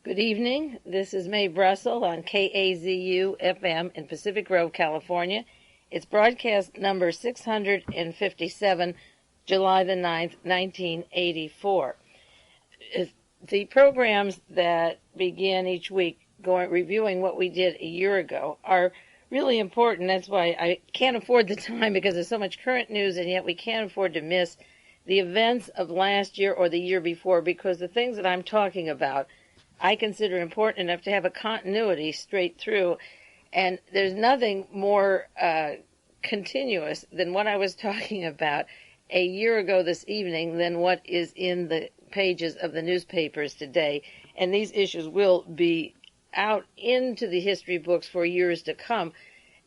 Good evening. This is Mae Brussel on KAZU FM in Pacific Grove, California. It's broadcast number 657, July the 9th, 1984. The programs that begin each week reviewing what we did a year ago are really important. That's why I can't afford the time, because there's so much current news, and yet we can't afford to miss the events of last year or the year before, because the things that I'm talking about I consider important enough to have a continuity straight through. And there's nothing more continuous than what I was talking about a year ago this evening than what is in the pages of the newspapers today. And these issues will be out into the history books for years to come,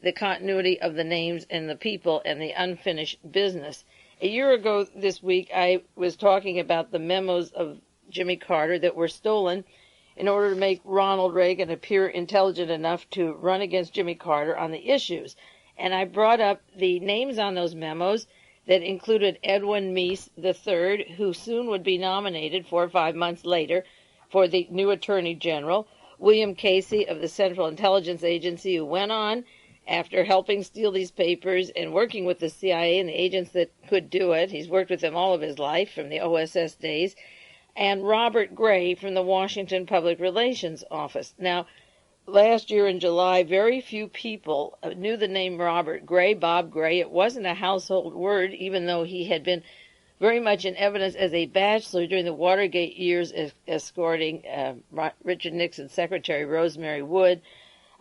the continuity of the names and the people and the unfinished business. A year ago this week, I was talking about the memos of Jimmy Carter that were stolen in order to make Ronald Reagan appear intelligent enough to run against Jimmy Carter on the issues. And I brought up the names on those memos that included Edwin Meese III, who soon would be nominated 4 or 5 months later for the new Attorney General, William Casey of the Central Intelligence Agency, who went on, after helping steal these papers and working with the CIA and the agents that could do it, he's worked with them all of his life from the OSS days, and Robert Gray from the Washington Public Relations Office. Now, last year in July, very few people knew the name Robert Gray, Bob Gray. It wasn't a household word, even though he had been very much in evidence as a bachelor during the Watergate years, escorting Richard Nixon's secretary, Rosemary Wood,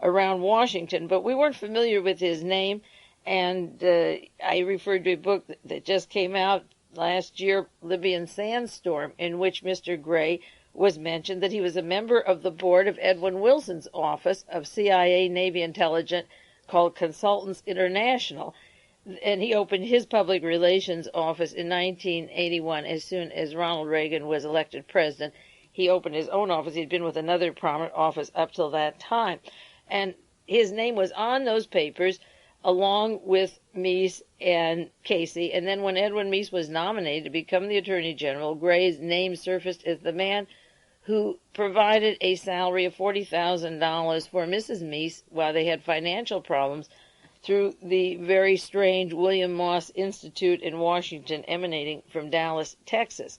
around Washington. But we weren't familiar with his name, and I referred to a book that just came out last year, Libyan Sandstorm, in which Mr. Gray was mentioned that he was a member of the board of Edwin Wilson's office of CIA Navy intelligence called Consultants International. And he opened his public relations office in 1981. As soon as Ronald Reagan was elected president, he opened his own office. He'd been with another prominent office up till that time. And his name was on those papers along with Meese and Casey. And then when Edwin Meese was nominated to become the Attorney General, Gray's name surfaced as the man who provided a salary of $40,000 for Mrs. Meese while they had financial problems through the very strange William Moss Institute in Washington, emanating from Dallas, Texas.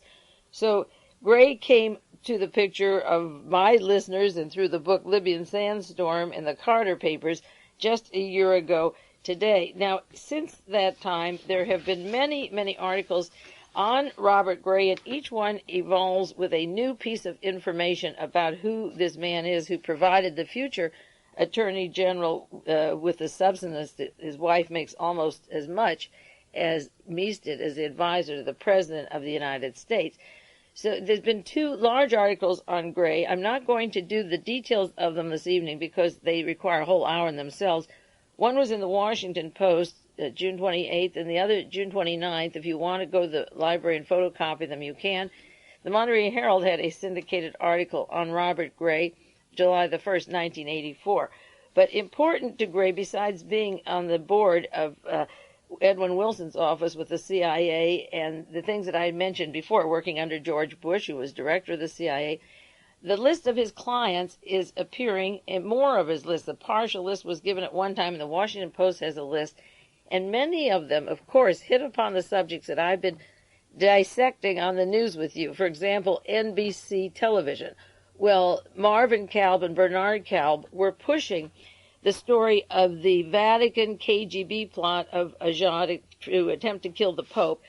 So Gray came to the picture of my listeners and through the book Libyan Sandstorm in the Carter papers just a year ago today. Now, since that time, there have been many, many articles on Robert Gray, and each one evolves with a new piece of information about who this man is who provided the future Attorney General with the substance that his wife makes almost as much as Meese did as the advisor to the President of the United States. So there's been 2 large articles on Gray. I'm not going to do the details of them this evening because they require a whole hour in themselves. One was in the Washington Post, June 28th, and the other June 29th. If you want to go to the library and photocopy them, you can. The Monterey Herald had a syndicated article on Robert Gray, July the 1st, 1984. But important to Gray, besides being on the board of Edwin Wilson's office with the CIA and the things that I had mentioned before, working under George Bush, who was director of the CIA, the list of his clients is appearing in more of his list. The partial list was given at one time, and the Washington Post has a list. And many of them, of course, hit upon the subjects that I've been dissecting on the news with you. For example, NBC television. Well, Marvin Kalb and Bernard Kalb were pushing the story of the Vatican KGB plot of Agca to attempt to kill the Pope.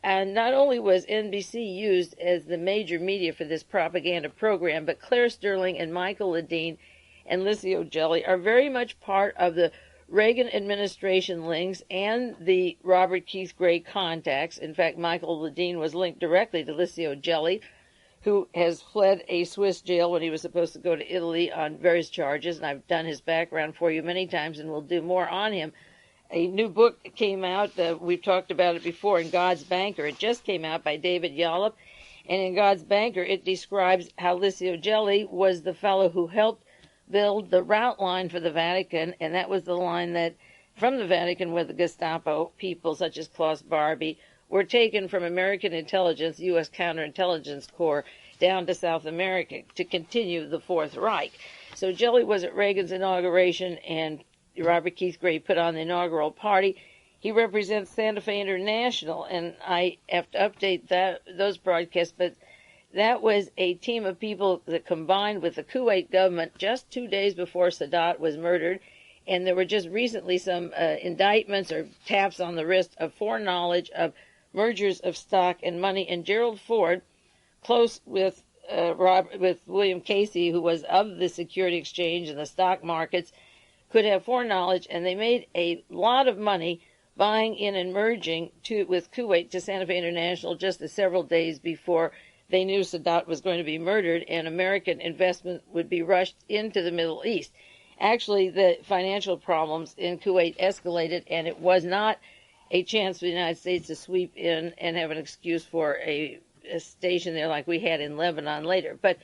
And not only was NBC used as the major media for this propaganda program, but Claire Sterling and Michael Ledeen and Licio Gelli are very much part of the Reagan administration links and the Robert Keith Gray contacts. In fact, Michael Ledeen was linked directly to Licio Gelli, who has fled a Swiss jail when he was supposed to go to Italy on various charges. And I've done his background for you many times, and we'll do more on him. A new book came out, we've talked about it before, in God's Banker. It just came out by David Yollop. And in God's Banker, it describes how Licio Gelli was the fellow who helped build the route line for the Vatican, and that was the line that, from the Vatican, where the Gestapo people such as Klaus Barbie were taken from American intelligence, U.S. counterintelligence corps, down to South America to continue the Fourth Reich. So Jelly was at Reagan's inauguration, and Robert Keith Gray put on the inaugural party. He represents Santa Fe International, and I have to update those broadcasts, but that was a team of people that combined with the Kuwait government just 2 days before Sadat was murdered, and there were just recently some indictments or taps on the wrist of foreknowledge of mergers of stock and money, and Gerald Ford, close with William Casey, who was of the Security Exchange and the stock markets, could have foreknowledge, and they made a lot of money buying in and merging with Kuwait to Santa Fe International just several days before they knew Sadat was going to be murdered and American investment would be rushed into the Middle East. Actually, the financial problems in Kuwait escalated, and it was not a chance for the United States to sweep in and have an excuse for a station there like we had in Lebanon later. But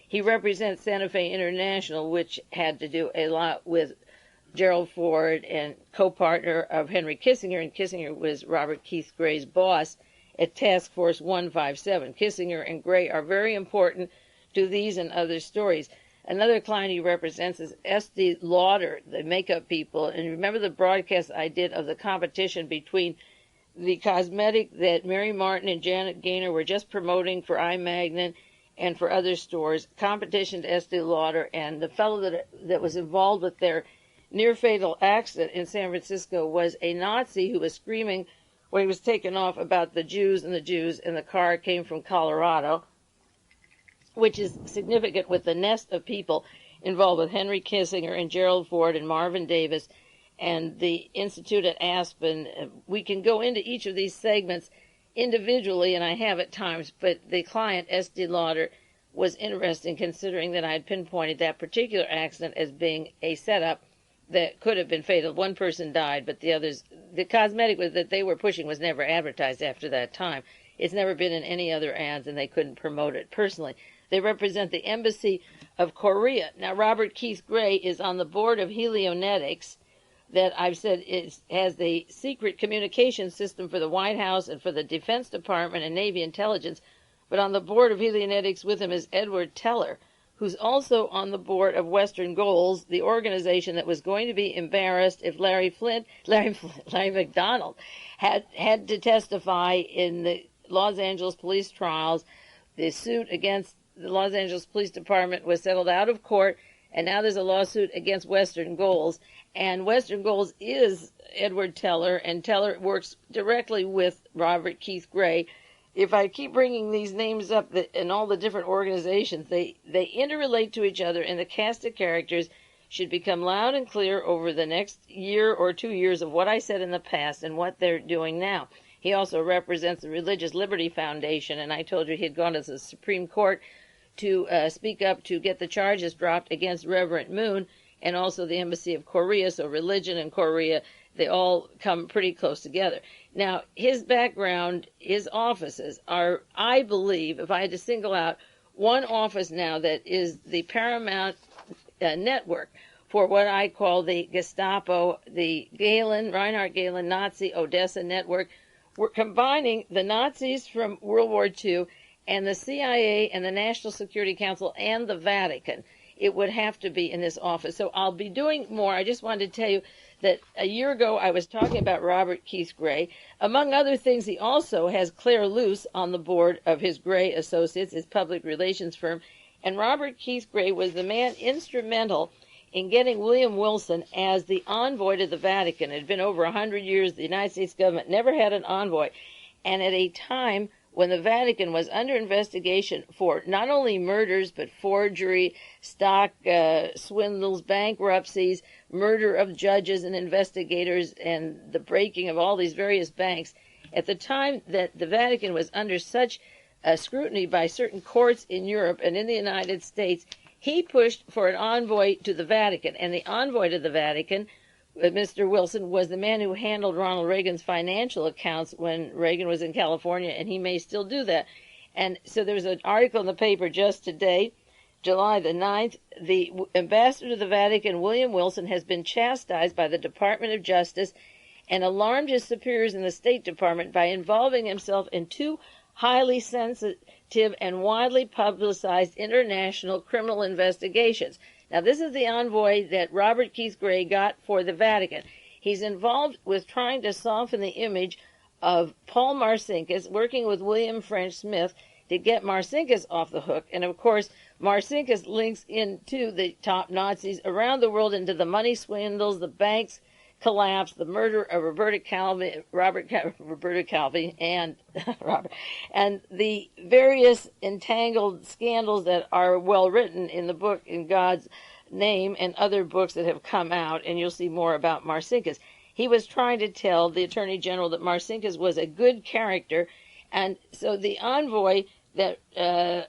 he represents Santa Fe International, which had to do a lot with Gerald Ford and co-partner of Henry Kissinger, and Kissinger was Robert Keith Gray's boss at Task Force 157. Kissinger and Gray are very important to these and other stories. Another client he represents is Estee Lauder, the makeup people. And remember the broadcast I did of the competition between the cosmetic that Mary Martin and Janet Gaynor were just promoting for iMagnet and for other stores, competition to Estee Lauder, and the fellow that was involved with their near-fatal accident in San Francisco was a Nazi who was screaming when he was taken off about the Jews, and the car came from Colorado, which is significant with the nest of people involved with Henry Kissinger and Gerald Ford and Marvin Davis and the Institute at Aspen. We can go into each of these segments individually, and I have at times, but the client, Estee Lauder, was interesting considering that I had pinpointed that particular accident as being a setup that could have been fatal. One person died, but the cosmetic that they were pushing was never advertised after that time. It's never been in any other ads, and they couldn't promote it personally. They represent the Embassy of Korea. Now, Robert Keith Gray is on the board of Helionetics, that I've said has the secret communication system for the White House and for the Defense Department and Navy intelligence. But on the board of Helionetics with him is Edward Teller, who's also on the board of Western Goals, the organization that was going to be embarrassed if Larry McDonald had to testify in the Los Angeles police trials. The suit against the Los Angeles Police Department was settled out of court, and now there's a lawsuit against Western Goals. And Western Goals is Edward Teller, and Teller works directly with Robert Keith Gray. If I keep bringing these names up in all the different organizations, they interrelate to each other, and the cast of characters should become loud and clear over the next year or 2 years of what I said in the past and what they're doing now. He also represents the Religious Liberty Foundation, and I told you he had gone to the Supreme Court to speak up to get the charges dropped against Reverend Moon and also the Embassy of Korea. So religion and Korea, they all come pretty close together. Now, his background, his offices are, I believe, if I had to single out one office now that is the paramount network for what I call the Gestapo, the Reinhard Gehlen Nazi Odessa network. We're combining the Nazis from World War II and the CIA and the National Security Council and the Vatican. It would have to be in this office. So I'll be doing more. I just wanted to tell you that a year ago I was talking about Robert Keith Gray. Among other things, he also has Claire Luce on the board of his Gray Associates, his public relations firm. And Robert Keith Gray was the man instrumental in getting William Wilson as the envoy to the Vatican. It had been over 100 years. The United States government never had an envoy. And at a time when the Vatican was under investigation for not only murders, but forgery, stock swindles, bankruptcies, murder of judges and investigators, and the breaking of all these various banks, at the time that the Vatican was under such scrutiny by certain courts in Europe and in the United States, he pushed for an envoy to the Vatican. And the envoy to the Vatican, Mr. Wilson, was the man who handled Ronald Reagan's financial accounts when Reagan was in California, and he may still do that. And so there was an article in the paper just today, July the 9th. The ambassador to the Vatican, William Wilson, has been chastised by the Department of Justice and alarmed his superiors in the State Department by involving himself in two highly sensitive and widely publicized international criminal investigations. Now, this is the envoy that Robert Keith Gray got for the Vatican. He's involved with trying to soften the image of Paul Marcinkus, working with William French Smith to get Marcinkus off the hook. And, of course, Marcinkus links into the top Nazis around the world, into the money swindles, the banks collapse, the murder of Roberta Calvi, and Robert, and the various entangled scandals that are well written in the book In God's Name and other books that have come out, and you'll see more about Marcinkus. He was trying to tell the Attorney General that Marcinkus was a good character, and so the envoy that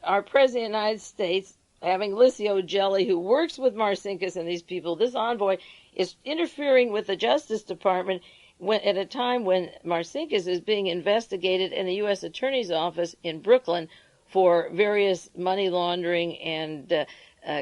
our President of the United States, having Licio Gelli, who works with Marcinkus and these people, this envoy is interfering with the Justice Department at a time when Marcinkus is being investigated in the U.S. Attorney's Office in Brooklyn for various money laundering and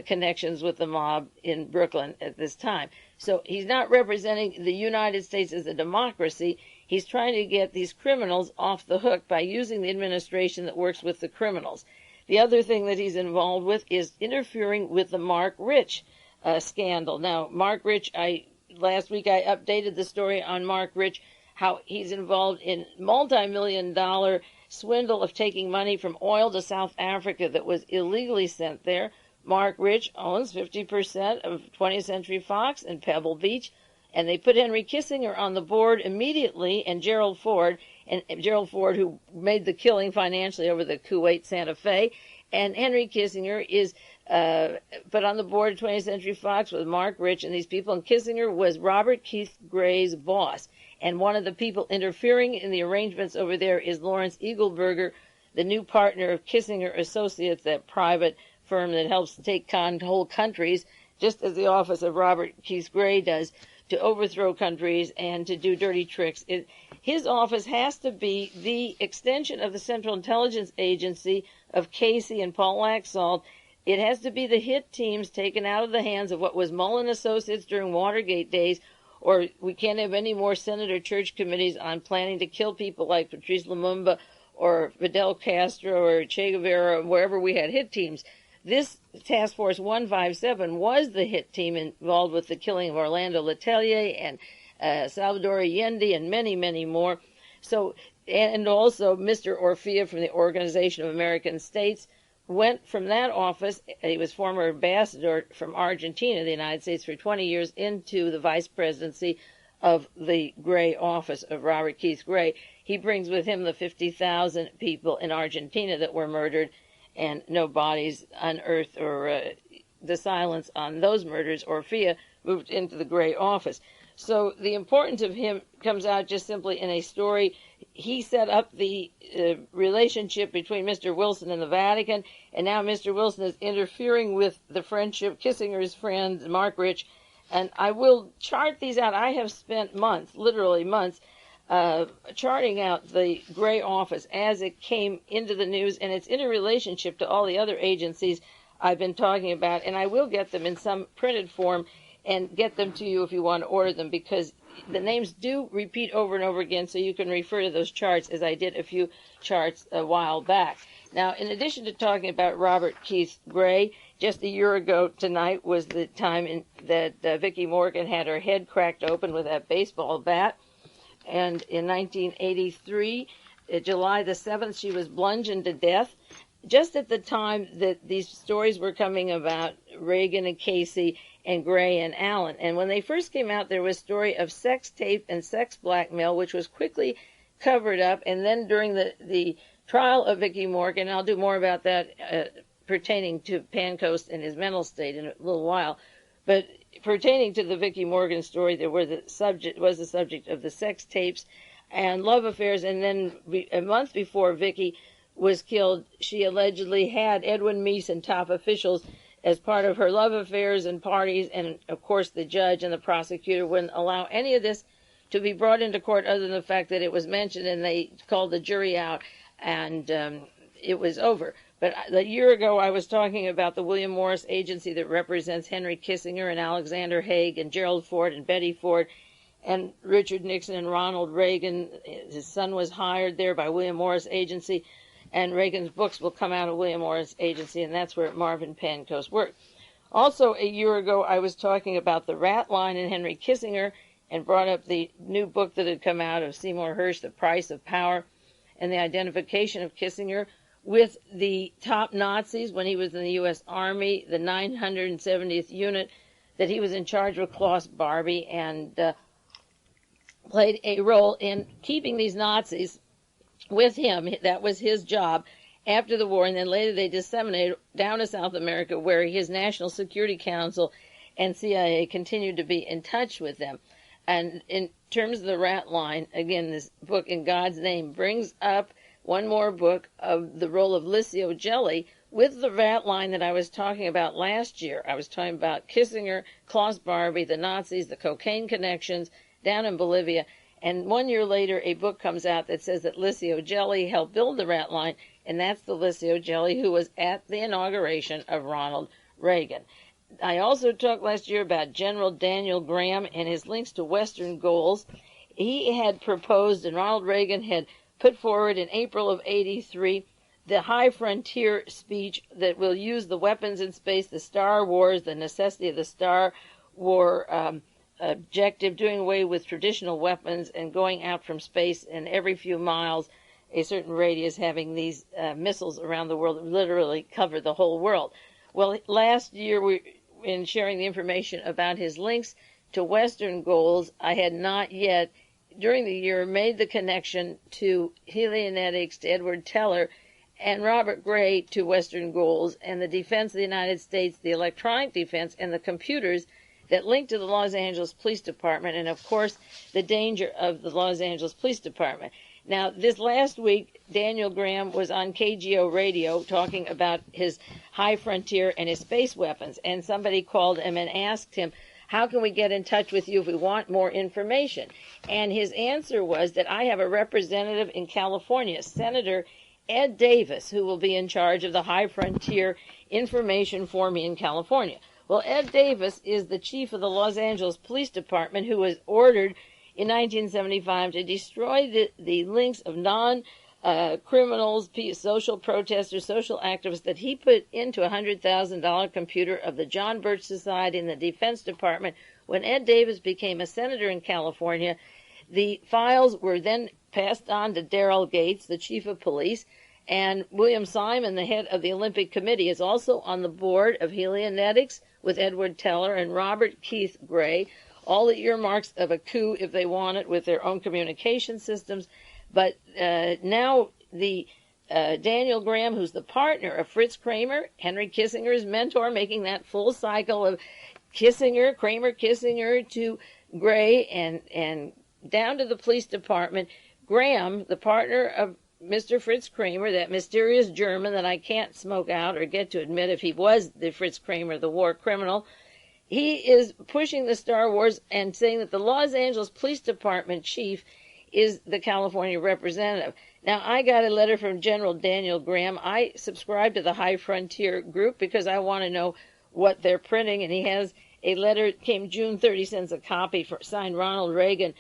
connections with the mob in Brooklyn at this time. So he's not representing the United States as a democracy. He's trying to get these criminals off the hook by using the administration that works with the criminals. The other thing that he's involved with is interfering with the Mark Rich scandal. Now, Mark Rich, last week I updated the story on Mark Rich, how he's involved in multi-million-dollar swindle of taking money from oil to South Africa that was illegally sent there. Mark Rich owns 50% of 20th Century Fox in Pebble Beach, and they put Henry Kissinger on the board immediately, and Gerald Ford, who made the killing financially over the Kuwait Santa Fe, and Henry Kissinger is put on the board of 20th Century Fox with Mark Rich and these people, and Kissinger was Robert Keith Gray's boss. And one of the people interfering in the arrangements over there is Lawrence Eagleburger, the new partner of Kissinger Associates, that private firm that helps take whole countries, just as the office of Robert Keith Gray does, to overthrow countries and to do dirty tricks. His office has to be the extension of the Central Intelligence Agency of Casey and Paul Laxalt. It has to be the hit teams taken out of the hands of what was Mullen Associates during Watergate days, or we can't have any more Senate or church committees on planning to kill people like Patrice Lumumba or Fidel Castro or Che Guevara, wherever we had hit teams. This Task Force 157 was the hit team involved with the killing of Orlando Letelier and Salvador Allende and many, many more. So, and also Mr. Orfea from the Organization of American States went from that office. He was former ambassador from Argentina to the United States for 20 years into the vice presidency of the Gray office of Robert Keith Gray. He brings with him the 50,000 people in Argentina that were murdered and no bodies unearthed, or the silence on those murders. Orfea moved into the Gray office. So the importance of him comes out just simply in a story. He set up the relationship between Mr. Wilson and the Vatican, and now Mr. Wilson is interfering with the friendship, Kissinger's friend, Mark Rich. And I will chart these out. I have spent months, literally months, charting out the Gray office as it came into the news and its interrelationship to all the other agencies I've been talking about. And I will get them in some printed form and get them to you if you want to order them, because the names do repeat over and over again, so you can refer to those charts, as I did a few charts a while back. Now, in addition to talking about Robert Keith Gray, just a year ago tonight was the time that Vicki Morgan had her head cracked open with that baseball bat. And in 1983, July the 7th, she was bludgeoned to death, just at the time that these stories were coming about Reagan and Casey and Gray and Allen. And when they first came out, there was a story of sex tape and sex blackmail, which was quickly covered up. And then during the trial of Vicki Morgan, I'll do more about that pertaining to Pancoast and his mental state in a little while, but pertaining to the Vicki Morgan story, there was the subject of the sex tapes and love affairs. And then a month before Vicki was killed, she allegedly had Edwin Meese and top officials as part of her love affairs and parties, and of course the judge and the prosecutor wouldn't allow any of this to be brought into court other than the fact that it was mentioned, and they called the jury out, and it was over. But a year ago I was talking about the William Morris agency that represents Henry Kissinger and Alexander Haig and Gerald Ford and Betty Ford, and Richard Nixon and Ronald Reagan. His son was hired there by William Morris Agency, and Reagan's books will come out of William Morris Agency, and that's where Marvin Pancoast worked. Also, a year ago, I was talking about the rat line in Henry Kissinger and brought up the new book that had come out of Seymour Hersh, The Price of Power, and the identification of Kissinger with the top Nazis when he was in the U.S. Army, the 970th Unit, that he was in charge of Klaus Barbie and played a role in keeping these Nazis with him. That was his job after the war, and then later they disseminated down to South America, where his National Security Council and CIA continued to be in touch with them. And in terms of the rat line, again, this book, In God's Name, brings up one more book of the role of Licio Gelli with the rat line that I was talking about last year. I was talking about Kissinger, Klaus Barbie, the Nazis, the cocaine connections down in Bolivia. And 1 year later, a book comes out that says that Licio Gelli helped build the rat line, and that's the Licio Gelli who was at the inauguration of Ronald Reagan. I also talked last year about General Daniel Graham and his links to Western goals. He had proposed, and Ronald Reagan had put forward in April of '83, the high frontier speech that will use the weapons in space, the Star Wars, the necessity of the Star War objective, doing away with traditional weapons and going out from space, and every few miles, a certain radius, having these missiles around the world that literally cover the whole world. Well, last year, in sharing the information about his links to Western goals, I had not yet, during the year, made the connection to Helionetics, to Edward Teller, and Robert Gray to Western goals, and the defense of the United States, the electronic defense, and the computers that link to the Los Angeles Police Department, and, of course, the danger of the Los Angeles Police Department. Now, this last week, Daniel Graham was on KGO radio talking about his high frontier and his space weapons, and somebody called him and asked him, how can we get in touch with you if we want more information? And his answer was that I have a representative in California, Senator Ed Davis, who will be in charge of the high frontier information for me in California. Well, Ed Davis is the chief of the Los Angeles Police Department, who was ordered in 1975 to destroy the links of non-criminals, social protesters, social activists that he put into a $100,000 computer of the John Birch Society and the Defense Department. When Ed Davis became a senator in California, the files were then passed on to Darrell Gates, the chief of police, and William Simon, the head of the Olympic Committee, is also on the board of Helionetics with Edward Teller and Robert Keith Gray, all the earmarks of a coup if they want it with their own communication systems. But now the Daniel Graham, who's the partner of Fritz Kramer, Henry Kissinger's mentor, making that full cycle of Kissinger, Kramer, Kissinger to Gray and down to the police department. Graham, the partner of Mr. Fritz Kramer, that mysterious German that I can't smoke out or get to admit if he was the Fritz Kramer, the war criminal, he is pushing the Star Wars and saying that the Los Angeles Police Department chief is the California representative. Now, I got a letter from General Daniel Graham. I subscribe to the High Frontier group because I want to know what they're printing, and he has a letter, came June 30, sends a copy, signed Ronald Reagan.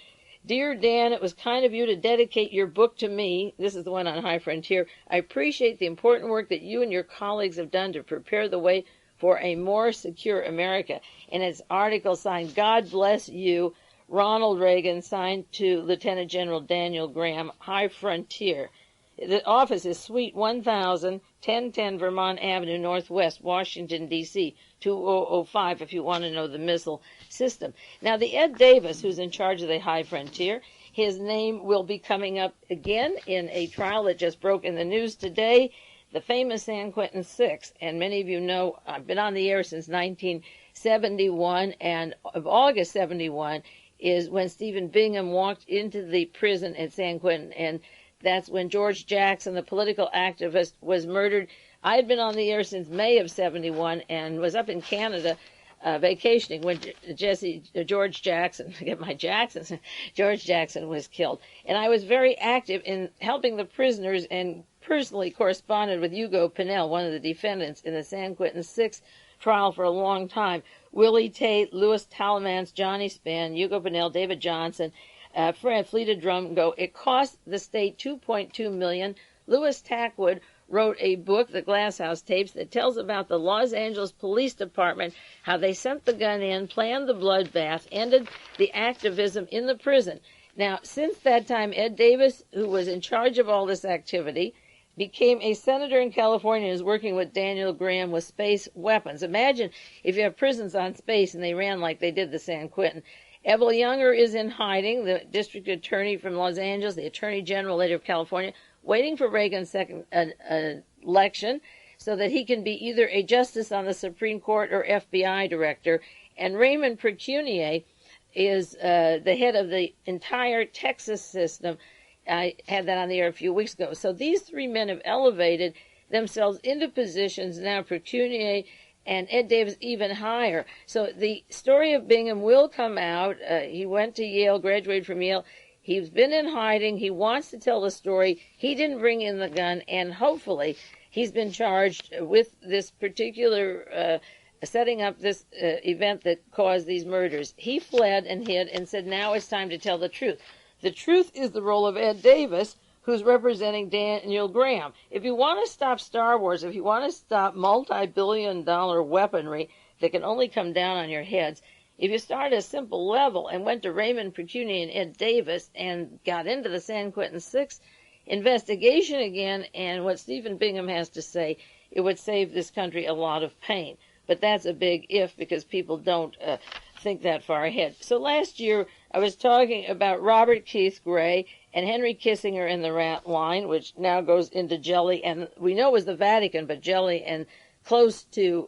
Dear Dan, it was kind of you to dedicate your book to me. This is the one on High Frontier. I appreciate the important work that you and your colleagues have done to prepare the way for a more secure America. And his article signed, God bless you, Ronald Reagan, signed to Lieutenant General Daniel Graham, High Frontier. The office is Suite 1000, 1010 Vermont Avenue, Northwest, Washington, D.C., 2005, if you want to know the missile system. Now, the Ed Davis, who's in charge of the High Frontier, his name will be coming up again in a trial that just broke in the news today, the famous San Quentin 6. And many of you know I've been on the air since 1971, and of August 71 is when Stephen Bingham walked into the prison at San Quentin, and that's when George Jackson, the political activist, was murdered. I had been on the air since May of 71 and was up in Canada vacationing when George Jackson, forget my Jacksons, George Jackson was killed. And I was very active in helping the prisoners and personally corresponded with Hugo Pinel, one of the defendants in the San Quentin 6 trial for a long time. Willie Tate, Louis Talamance, Johnny Spann, Hugo Pinnell, David Johnson, Fred Fleeta Drumgo. It cost the state $2.2 million. Louis Tackwood wrote a book, The Glasshouse Tapes, that tells about the Los Angeles Police Department, how they sent the gun in, planned the bloodbath, ended the activism in the prison. Now, since that time, Ed Davis, who was in charge of all this activity, became a senator in California and is working with Daniel Graham with space weapons. Imagine if you have prisons on space and they ran like they did the San Quentin. Evel Younger is in hiding, the district attorney from Los Angeles, the attorney general later of California, waiting for Reagan's second election so that he can be either a justice on the Supreme Court or FBI director. And Raymond Precunier is the head of the entire Texas system. I had that on the air a few weeks ago. So these three men have elevated themselves into positions now, Precunier and Ed Davis even higher. So the story of Bingham will come out. He went to Yale, graduated from Yale. He's been in hiding. He wants to tell the story. He didn't bring in the gun, and hopefully he's been charged with this particular setting up this event that caused these murders. He fled and hid and said, now it's time to tell the truth. The truth is the role of Ed Davis, who's representing Daniel Graham. If you want to stop Star Wars, if you want to stop multi-billion-dollar weaponry that can only come down on your heads, if you start at a simple level and went to Raymond Precunier and Ed Davis and got into the San Quentin 6 investigation again and what Stephen Bingham has to say, it would save this country a lot of pain. But that's a big if, because people don't think that far ahead. So last year I was talking about Robert Keith Gray and Henry Kissinger in the rat line, which now goes into jelly, and we know it was the Vatican, but jelly and close to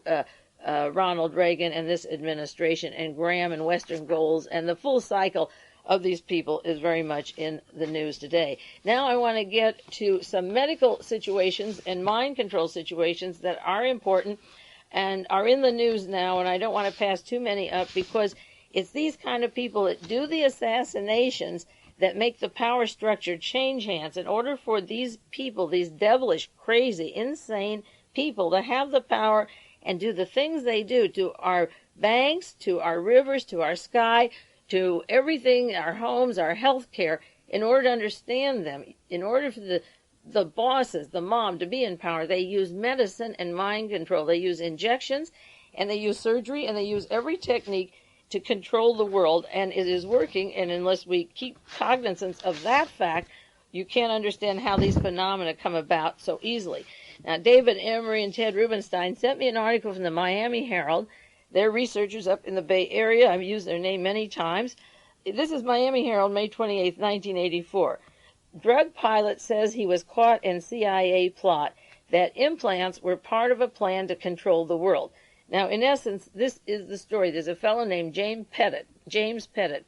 Ronald Reagan and this administration, and Graham and Western goals, and the full cycle of these people is very much in the news today. Now I want to get to some medical situations and mind control situations that are important and are in the news now, and I don't want to pass too many up because it's these kind of people that do the assassinations that make the power structure change hands. In order for these people, these devilish, crazy, insane people to have the power and do the things they do to our banks, to our rivers, to our sky, to everything, our homes, our health care, in order to understand them, in order for the bosses, the mob, to be in power, they use medicine and mind control. They use injections, and they use surgery, and they use every technique to control the world, and it is working. And unless we keep cognizance of that fact, you can't understand how these phenomena come about so easily. Now, David Emery and Ted Rubenstein sent me an article from the Miami Herald. They're researchers up in the Bay Area. I've used their name many times. This is Miami Herald, May 28, 1984. Drug pilot says he was caught in CIA plot that implants were part of a plan to control the world. Now, in essence, this is the story. There's a fellow named James Pettit,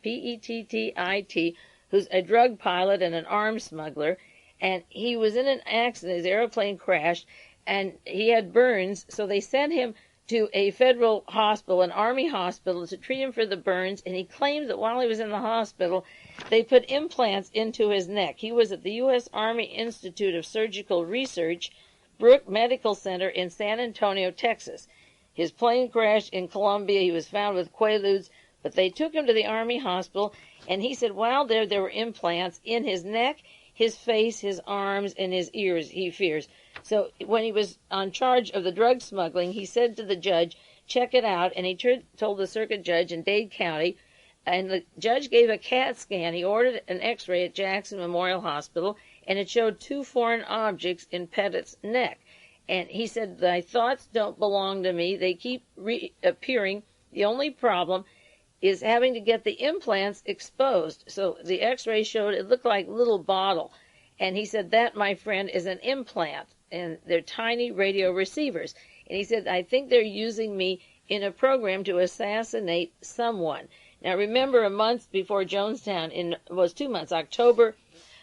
P-E-T-T-I-T, who's a drug pilot and an arms smuggler, and he was in an accident. His airplane crashed, and he had burns, so they sent him to a federal hospital, an army hospital, to treat him for the burns, and he claimed that while he was in the hospital, they put implants into his neck. He was at the U.S. Army Institute of Surgical Research, Brooke Medical Center in San Antonio, Texas. His plane crashed in Colombia. He was found with quaaludes, but they took him to the Army hospital, and he said while there were implants in his neck, his face, his arms, and his ears, he fears. So when he was on charge of the drug smuggling, he said to the judge, check it out, and he told the circuit judge in Dade County, and the judge gave a CAT scan. He ordered an x-ray at Jackson Memorial Hospital, and it showed two foreign objects in Pettit's neck. And he said, my thoughts don't belong to me. They keep reappearing. The only problem is having to get the implants exposed. So the x-ray showed it looked like a little bottle. And he said, that, my friend, is an implant. And they're tiny radio receivers. And he said, I think they're using me in a program to assassinate someone. Now, remember, a month before Jonestown, was 2 months, October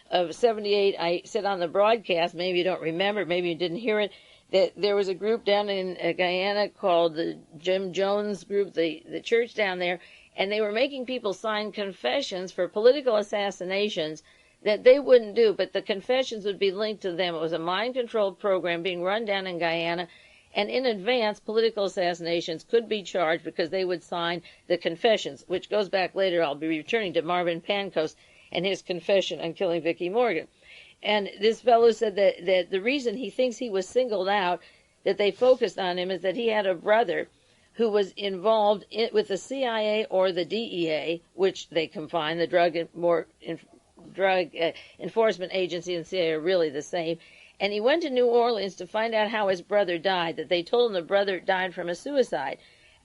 of 78, I said on the broadcast, maybe you don't remember, maybe you didn't hear it, that there was a group down in Guyana called the Jim Jones group, the church down there, and they were making people sign confessions for political assassinations that they wouldn't do, but the confessions would be linked to them. It was a mind control program being run down in Guyana, And in advance, political assassinations could be charged because they would sign the confessions, which goes back later. I'll be returning to Marvin Pancoast and his confession on killing Vicki Morgan. And this fellow said that the reason he thinks he was singled out, that they focused on him, is that he had a brother who was involved with the CIA or the DEA, which they combine, the Drug Enforcement Agency and CIA are really the same. And he went to New Orleans to find out how his brother died, that they told him the brother died from a suicide,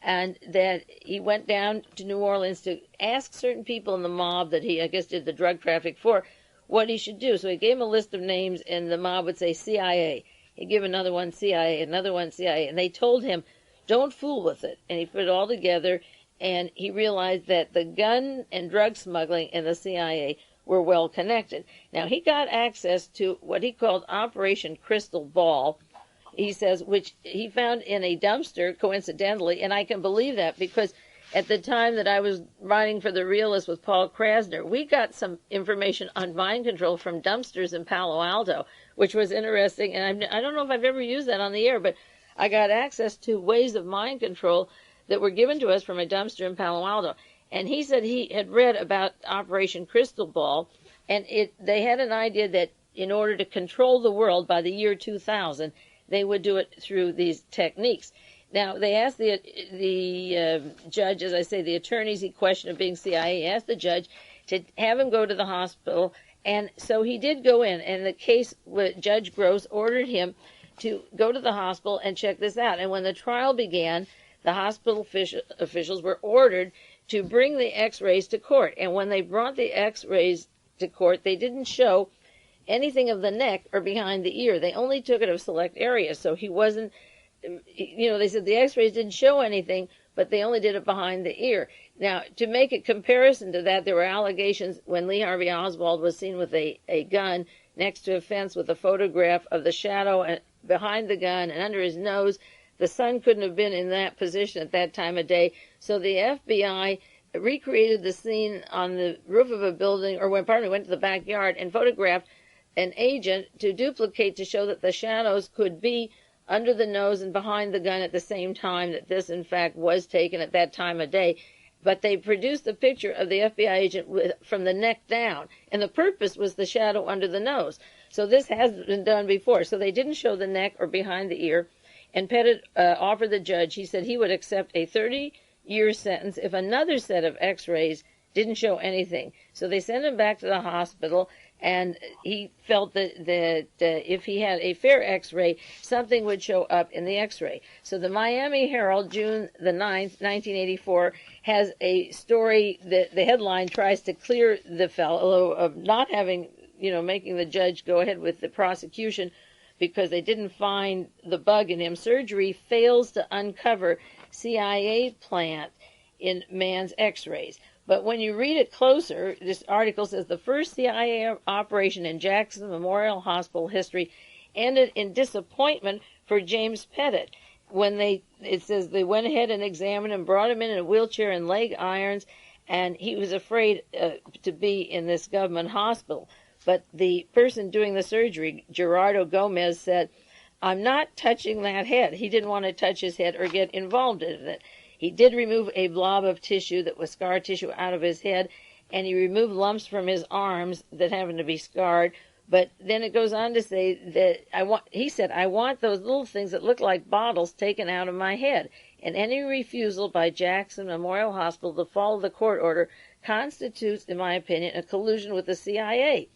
and that he went down to New Orleans to ask certain people in the mob that he, I guess, did the drug traffic for, what he should do. So he gave him a list of names, and the mob would say CIA. He'd give another one CIA, another one CIA, and they told him, don't fool with it. And he put it all together, and he realized that the gun and drug smuggling and the CIA were well connected. Now, he got access to what he called Operation Crystal Ball, he says, which he found in a dumpster, coincidentally, and I can believe that because at the time that I was writing for The Realist with Paul Krasner, we got some information on mind control from dumpsters in Palo Alto, which was interesting, and I don't know if I've ever used that on the air, but I got access to ways of mind control that were given to us from a dumpster in Palo Alto. And he said he had read about Operation Crystal Ball, and they had an idea that in order to control the world by the year 2000, they would do it through these techniques. Now, they asked the judge, as I say, the attorneys he questioned of being CIA, asked the judge to have him go to the hospital, and so he did go in, and the case, Judge Gross ordered him to go to the hospital and check this out. And when the trial began, the hospital officials were ordered to bring the x-rays to court. And when they brought the x-rays to court, they didn't show anything of the neck or behind the ear. They only took it of select areas. So he wasn't, they said the x-rays didn't show anything, but they only did it behind the ear. Now, to make a comparison to that, there were allegations when Lee Harvey Oswald was seen with a gun next to a fence with a photograph of the shadow behind the gun and under his nose. The sun couldn't have been in that position at that time of day. So the FBI recreated the scene on the roof of a building, or went to the backyard and photographed an agent to duplicate, to show that the shadows could be under the nose and behind the gun at the same time, that this, in fact, was taken at that time of day. But they produced a picture of the FBI agent from the neck down, and the purpose was the shadow under the nose. So this has been done before. So they didn't show the neck or behind the ear. And Pettit offered the judge, he said he would accept a 30-year sentence if another set of x-rays didn't show anything. So they sent him back to the hospital, and he felt that if he had a fair x-ray, something would show up in the x-ray. So the Miami Herald, June the 9th, 1984, has a story that the headline tries to clear the fellow of not having, making the judge go ahead with the prosecution, because they didn't find the bug in him. Surgery fails to uncover CIA plant in man's x-rays. But when you read it closer, this article says the first CIA operation in Jackson Memorial Hospital history ended in disappointment for James Pettit. It says they went ahead and examined him, brought him in a wheelchair and leg irons, and he was afraid to be in this government hospital. But the person doing the surgery, Gerardo Gomez, said, I'm not touching that head. He didn't want to touch his head or get involved in it. He did remove a blob of tissue that was scar tissue out of his head, and he removed lumps from his arms that happened to be scarred. But then it goes on to say that he said, I want those little things that look like bottles taken out of my head. And any refusal by Jackson Memorial Hospital to follow the court order constitutes, in my opinion, a collusion with the CIA.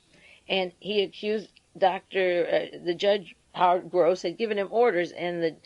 And he accused the judge, Howard Gross, had given him orders, and the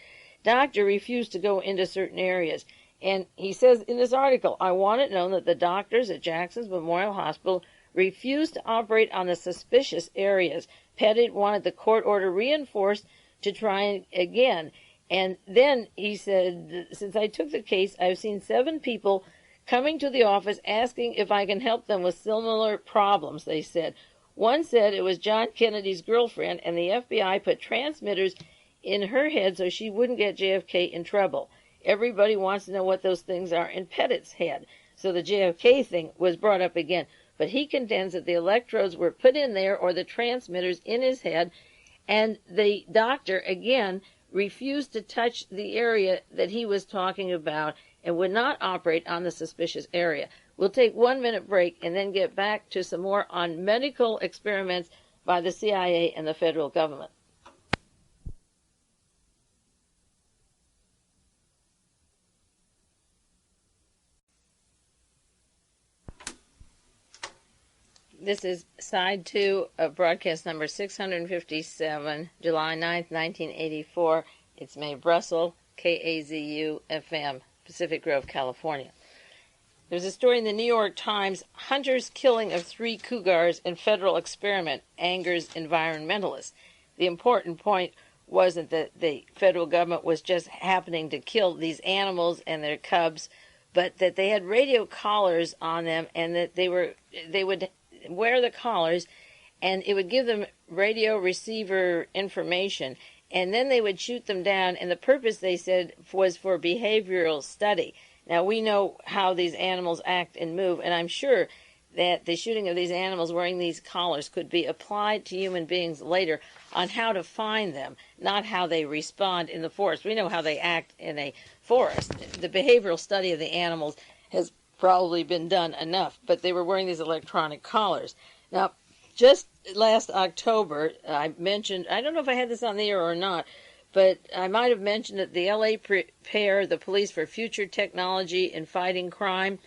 doctor refused to go into certain areas. And he says in this article, I want it known that the doctors at Jackson's Memorial Hospital refused to operate on the suspicious areas. Pettit wanted the court order reinforced to try again. And then he said, since I took the case, I've seen 7 people coming to the office asking if I can help them with similar problems, they said. One said it was John Kennedy's girlfriend, and the FBI put transmitters in her head so she wouldn't get JFK in trouble. Everybody wants to know what those things are in Pettit's head. So the JFK thing was brought up again. But he contends that the electrodes were put in there, or the transmitters in his head, and the doctor, again, refused to touch the area that he was talking about and would not operate on the suspicious area. We'll take 1 minute break and then get back to some more on medical experiments by the CIA and the federal government. This is side 2 of broadcast number 657, July 9th, 1984. It's Mae Brussel, KAZU FM, Pacific Grove, California. There's a story in the New York Times, Hunters' killing of 3 cougars in federal experiment angers environmentalists. The important point wasn't that the federal government was just happening to kill these animals and their cubs, but that they had radio collars on them, and that they would wear the collars, and it would give them radio receiver information, and then they would shoot them down, and the purpose, they said, was for behavioral study. Now, we know how these animals act and move, and I'm sure that the shooting of these animals wearing these collars could be applied to human beings later on how to find them, not how they respond in the forest. We know how they act in a forest. The behavioral study of the animals has probably been done enough, but they were wearing these electronic collars. Now, just last October, I mentioned, I don't know if I had this on the air or not, but I might have mentioned that the LA prepare the police for future technology in fighting crime.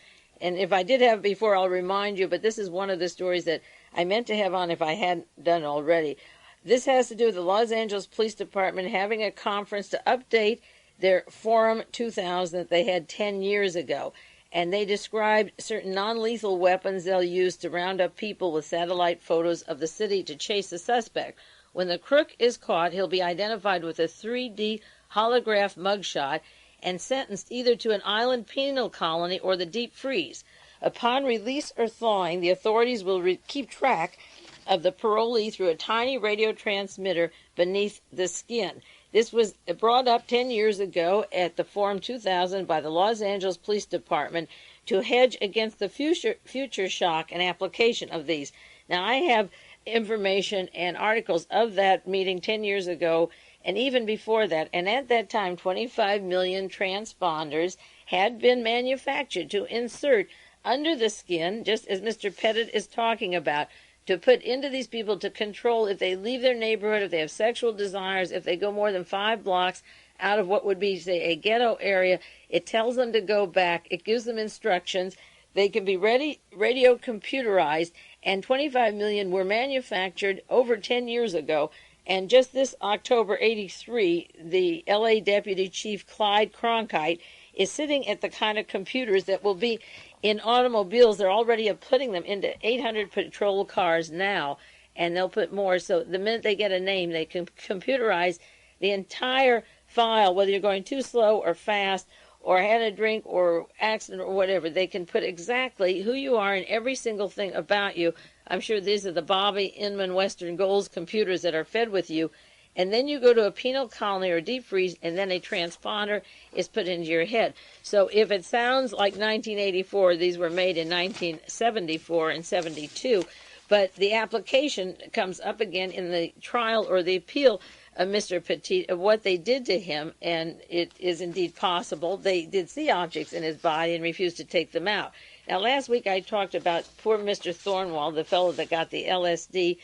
And if I did have it before, I'll remind you, but this is one of the stories that I meant to have on if I hadn't done already. This has to do with the Los Angeles Police Department having a conference to update their Forum 2000 that they had 10 years ago. And they described certain non-lethal weapons they'll use to round up people with satellite photos of the city to chase the suspect. When the crook is caught, he'll be identified with a 3D holograph mugshot and sentenced either to an island penal colony or the deep freeze. Upon release or thawing, the authorities will keep track of the parolee through a tiny radio transmitter beneath the skin. This was brought up 10 years ago at the Forum 2000 by the Los Angeles Police Department to hedge against the future shock and application of these. Now, I have information and articles of that meeting 10 years ago and even before that. And at that time, 25 million transponders had been manufactured to insert under the skin, just as Mr. Pettit is talking about, to put into these people to control if they leave their neighborhood, if they have sexual desires, if they go more than 5 blocks out of what would be, say, a ghetto area. It tells them to go back. It gives them instructions. They can be radio computerized, and 25 million were manufactured over 10 years ago. And just this October 83, the LA Deputy Chief Clyde Cronkite is sitting at the kind of computers that will be in automobiles. They're already putting them into 800 patrol cars now, and they'll put more. So the minute they get a name, they can computerize the entire file, whether you're going too slow or fast, or had a drink or accident or whatever. They can put exactly who you are and every single thing about you. I'm sure these are the Bobby Inman Western Goals computers that are fed with you. And then you go to a penal colony or deep freeze, and then a transponder is put into your head. So if it sounds like 1984, these were made in 1974 and 72. But the application comes up again in the trial or the appeal of Mr. Petit of what they did to him, and it is indeed possible. They did see objects in his body and refused to take them out. Now, last week I talked about poor Mr. Thornwell, the fellow that got the LSD,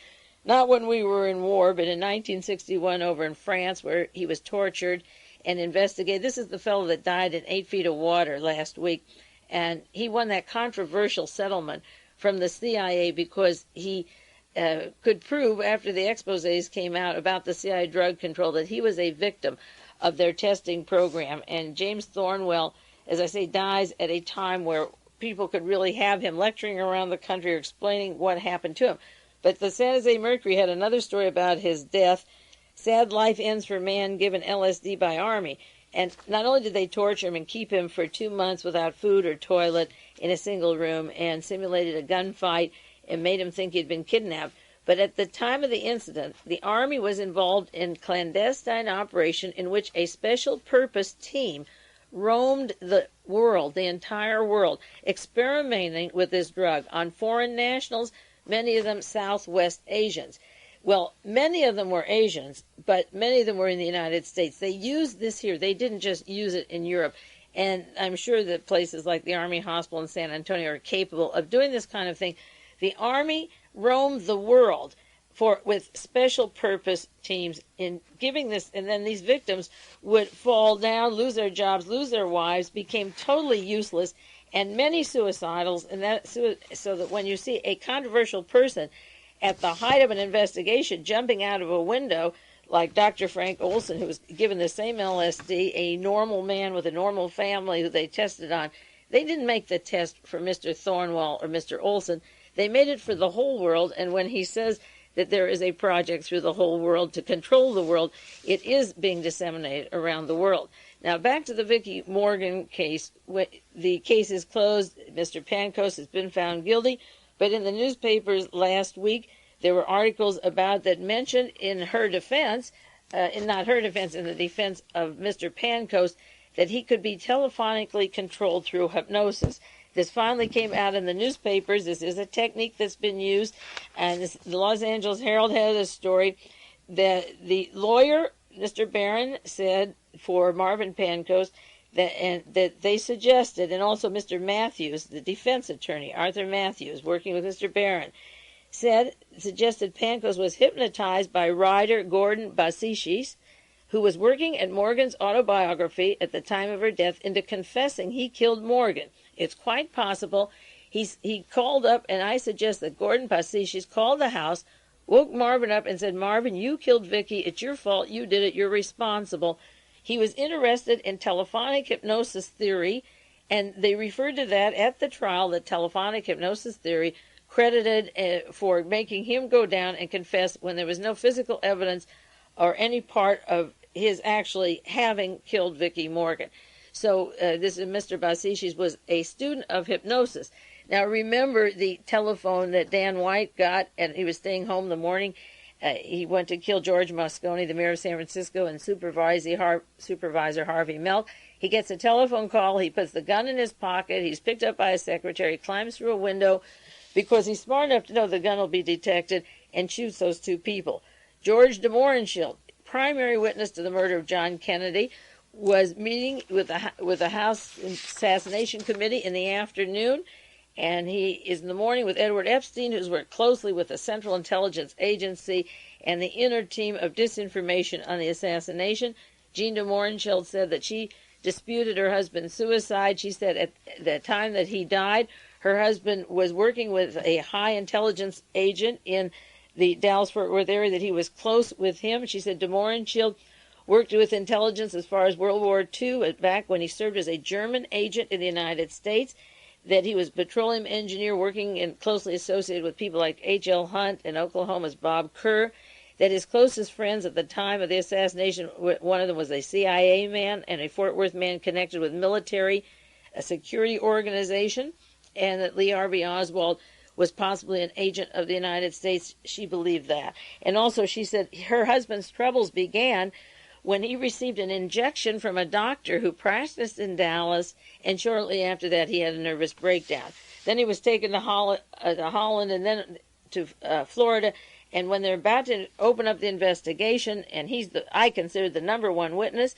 not when we were in war, but in 1961 over in France, where he was tortured and investigated. This is the fellow that died in 8 feet of water last week, and he won that controversial settlement from the CIA because he could prove, after the exposés came out about the CIA drug control, that he was a victim of their testing program. And James Thornwell, as I say, dies at a time where people could really have him lecturing around the country or explaining what happened to him. But the San Jose Mercury had another story about his death. Sad life ends for man given LSD by Army. And not only did they torture him and keep him for 2 months without food or toilet in a single room and simulated a gunfight and made him think he'd been kidnapped, but at the time of the incident, the Army was involved in clandestine operation in which a special purpose team roamed the world, the entire world, experimenting with this drug on foreign nationals, many of them Southwest Asians. Well, many of them were Asians, but many of them were in the United States. They used this here. They didn't just use it in Europe. And I'm sure that places like the Army Hospital in San Antonio are capable of doing this kind of thing. The Army roamed the world with special purpose teams in giving this, and then these victims would fall down, lose their jobs, lose their wives, became totally useless, and many suicidals. And that so that when you see a controversial person at the height of an investigation jumping out of a window, like Dr. Frank Olson, who was given the same LSD, a normal man with a normal family who they tested on, they didn't make the test for Mr. Thornwell or Mr. Olson. They made it for the whole world, and when he says that there is a project through the whole world to control the world, it is being disseminated around the world. Now, back to the Vicki Morgan case. The case is closed. Mr. Pancoast has been found guilty, but in the newspapers last week, there were articles about that mentioned in her defense, not her defense, in the defense of Mr. Pancoast, that he could be telephonically controlled through hypnosis. This finally came out in the newspapers. This is a technique that's been used, and the Los Angeles Herald had a story that the lawyer, Mr. Barron, said for Marvin Pancoast that they suggested, and also Mr. Matthews, the defense attorney, Arthur Matthews, working with Mr. Barron, suggested Pancoast was hypnotized by writer Gordon Basishis, who was working at Morgan's autobiography at the time of her death, into confessing he killed Morgan. It's quite possible. He called up, and I suggest that Gordon Basishis called the house, woke Marvin up and said, "Marvin, you killed Vicki. It's your fault. You did it. You're responsible." He was interested in telephonic hypnosis theory, and they referred to that at the trial, the telephonic hypnosis theory, credited for making him go down and confess when there was no physical evidence or any part of his actually having killed Vicki Morgan. So this is Mr. Basishis was a student of hypnosis. Now remember the telephone that Dan White got, and he was staying home in the morning. He went to kill George Moscone, the mayor of San Francisco, and Supervisor Harvey Milk. He gets a telephone call. He puts the gun in his pocket. He's picked up by a secretary, climbs through a window because he's smart enough to know the gun will be detected, and shoots those two people. George DeMohrenschildt, primary witness to the murder of John Kennedy, was meeting with the House Assassination Committee in the afternoon, and he is in the morning with Edward Epstein, who's worked closely with the Central Intelligence Agency and the inner team of disinformation on the assassination. Jeanne DeMohrenschildt said that she disputed her husband's suicide. She said at the time that he died, her husband was working with a high intelligence agent in the Dallas-Fort Worth area, that he was close with him. She said DeMohrenschildt worked with intelligence as far as World War II, back when he served as a German agent in the United States, that he was a petroleum engineer working and closely associated with people like H.L. Hunt and Oklahoma's Bob Kerr, that his closest friends at the time of the assassination, one of them was a CIA man and a Fort Worth man connected with military, a security organization, and that Lee Harvey Oswald was possibly an agent of the United States. She believed that. And also she said her husband's troubles began when he received an injection from a doctor who practiced in Dallas, and shortly after that he had a nervous breakdown. Then he was taken to Holland and then to Florida, and when they're about to open up the investigation, and I consider the number one witness,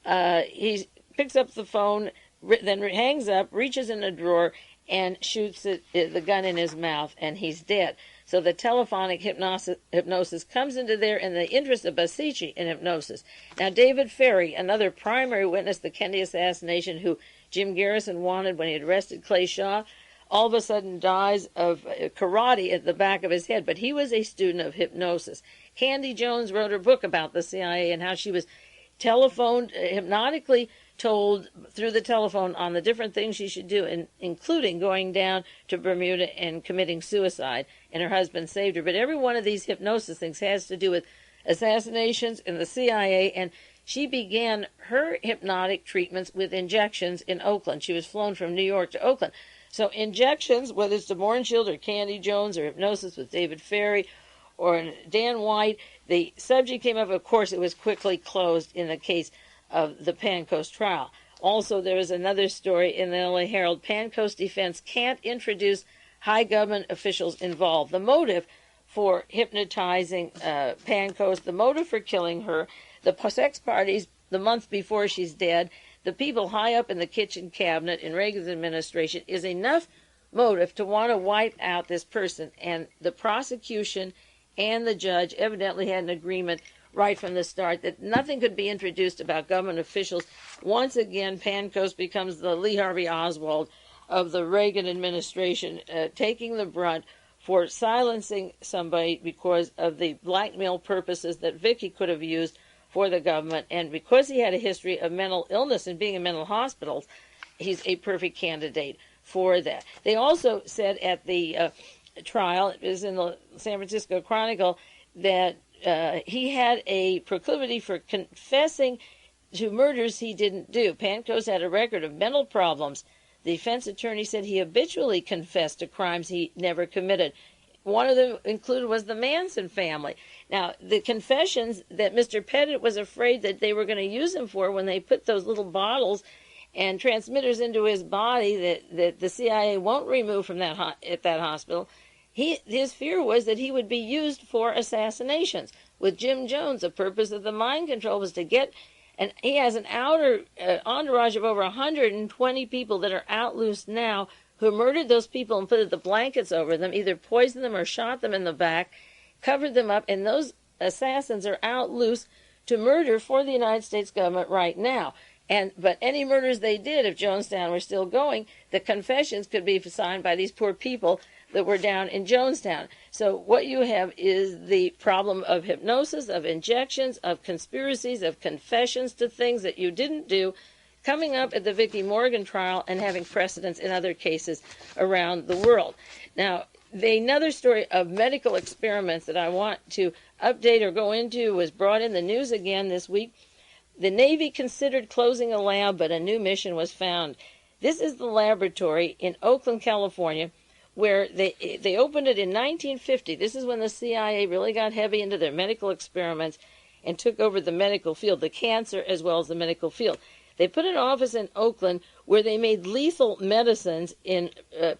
he picks up the phone, then hangs up, reaches in a drawer, and shoots the gun in his mouth, and he's dead. So the telephonic hypnosis comes into there in the interest of Basishis in hypnosis. Now, David Ferry, another primary witness to the Kennedy assassination, who Jim Garrison wanted when he had arrested Clay Shaw, all of a sudden dies of karate at the back of his head, but he was a student of hypnosis. Candy Jones wrote her book about the CIA and how she was telephoned, hypnotically told through the telephone on the different things she should do, including going down to Bermuda and committing suicide, and her husband saved her. But every one of these hypnosis things has to do with assassinations in the CIA, and she began her hypnotic treatments with injections in Oakland. She was flown from New York to Oakland. So injections, whether it's DeMohrenschildt or Candy Jones or hypnosis with David Ferry or Dan White, the subject came up. Of course, it was quickly closed in the case of the Pancoast trial. Also, there is another story in the LA Herald. Pancoast defense can't introduce high government officials involved. The motive for hypnotizing Pancoast, the motive for killing her, the sex parties the month before she's dead, the people high up in the kitchen cabinet in Reagan's administration is enough motive to want to wipe out this person. And the prosecution and the judge evidently had an agreement right from the start that nothing could be introduced about government officials. Once again, Pancoast becomes the Lee Harvey Oswald of the Reagan administration, taking the brunt for silencing somebody because of the blackmail purposes that Vicky could have used for the government. And because he had a history of mental illness and being in mental hospitals, he's a perfect candidate for that. They also said at the trial, it was in the San Francisco Chronicle, that he had a proclivity for confessing to murders he didn't do. Pancoast had a record of mental problems. The defense attorney said he habitually confessed to crimes he never committed. One of them included was the Manson family. Now, the confessions that Mr. Pettit was afraid that they were going to use him for when they put those little bottles and transmitters into his body that the CIA won't remove from at that hospital, his fear was that he would be used for assassinations. With Jim Jones, the purpose of the mind control was to get, and he has an outer entourage of over 120 people that are out loose now who murdered those people and put the blankets over them, either poisoned them or shot them in the back, covered them up, and those assassins are out loose to murder for the United States government right now. But any murders they did, if Jonestown were still going, the confessions could be signed by these poor people that were down in Jonestown. So what you have is the problem of hypnosis, of injections, of conspiracies, of confessions to things that you didn't do, coming up at the Vicki Morgan trial and having precedents in other cases around the world. Now, another story of medical experiments that I want to update or go into was brought in the news again this week. The Navy considered closing a lab, but a new mission was found. This is the laboratory in Oakland, California, where they opened it in 1950. This is when the CIA really got heavy into their medical experiments and took over the medical field, the cancer as well as the medical field. They put an office in Oakland where they made lethal medicines